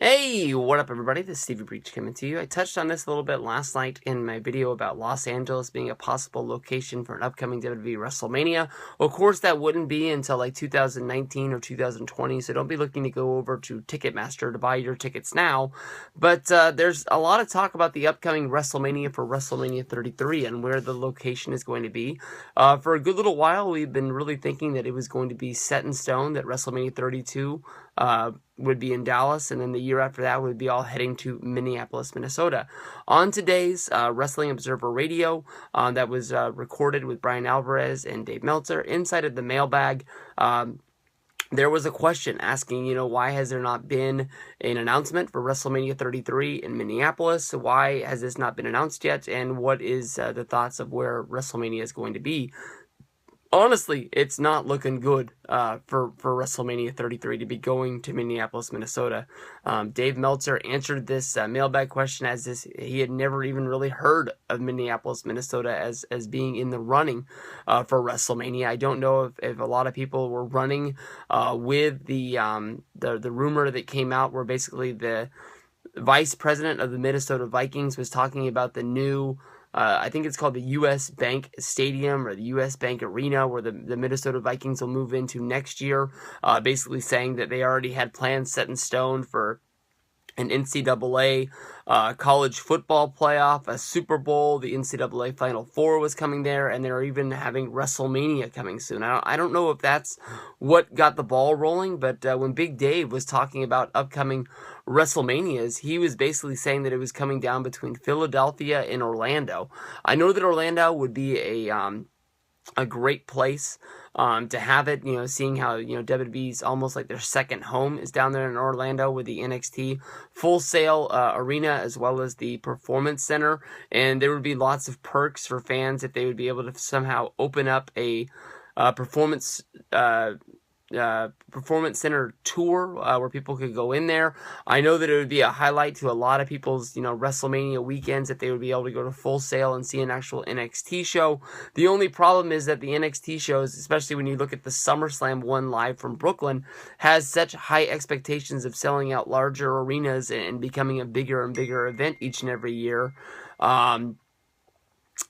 Hey, what up everybody? This is Stevie Breach coming to you. I touched on this a little bit last night in my video about Los Angeles being a possible location for an upcoming WWE Wrestlemania. Well, of course, that wouldn't be until like 2019 or 2020, so don't be looking to go over to Ticketmaster to buy your tickets now. But there's a lot of talk about the upcoming WrestleMania for WrestleMania 33 and where the location is going to be. For a good little while, we've been really thinking that it was going to be set in stone, that WrestleMania 32 would be in Dallas, and then the year after that would be all heading to Minneapolis, Minnesota. On today's Wrestling Observer Radio, that was recorded with Brian Alvarez and Dave Meltzer, inside of the mailbag, there was a question asking, why has there not been an announcement for WrestleMania 33 in Minneapolis? Why has this not been announced yet? And what is the thoughts of where WrestleMania is going to be? Honestly, it's not looking good for WrestleMania 33 to be going to Minneapolis, Minnesota. Dave Meltzer answered this mailbag question as he had never even really heard of Minneapolis, Minnesota as being in the running for WrestleMania. I don't know if a lot of people were running with the rumor that came out where basically the vice president of the Minnesota Vikings was talking about the new I think it's called the U.S. Bank Stadium or the U.S. Bank Arena, where the Minnesota Vikings will move into next year, basically saying that they already had plans set in stone for an NCAA college football playoff, a Super Bowl, the NCAA Final Four was coming there, and they're even having WrestleMania coming soon. I don't know if that's what got the ball rolling, but when Big Dave was talking about upcoming WrestleManias, he was basically saying that it was coming down between Philadelphia and Orlando. I know that Orlando would be a great place to have it, seeing how, WWE's almost like their second home is down there in Orlando with the NXT Full Sail Arena as well as the Performance Center, and there would be lots of perks for fans if they would be able to somehow open up a performance center tour where people could go in there. I know that it would be a highlight to a lot of people's WrestleMania weekends if they would be able to go to Full Sail and see an actual NXT show. The only problem is that the NXT shows, especially when you look at the SummerSlam one live from Brooklyn, has such high expectations of selling out larger arenas and becoming a bigger and bigger event each and every year. I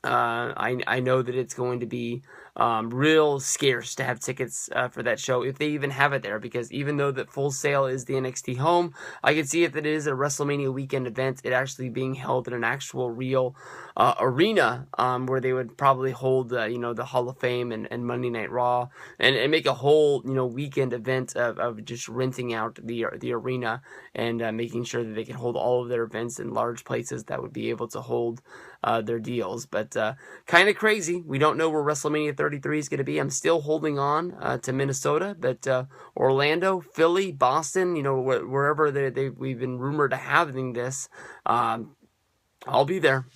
know that it's going to be real scarce to have tickets for that show, if they even have it there, because even though that Full Sail is the NXT home, I can see if it is a WrestleMania weekend event, it actually being held in an actual real arena where they would probably hold the Hall of Fame and Monday Night Raw and make a whole weekend event of just renting out the arena and making sure that they can hold all of their events in large places that would be able to hold their deals. But kind of crazy. We don't know where WrestleMania 33 is going to be. I'm still holding on to Minnesota, but Orlando, Philly, Boston, wherever we've been rumored to having this, I'll be there.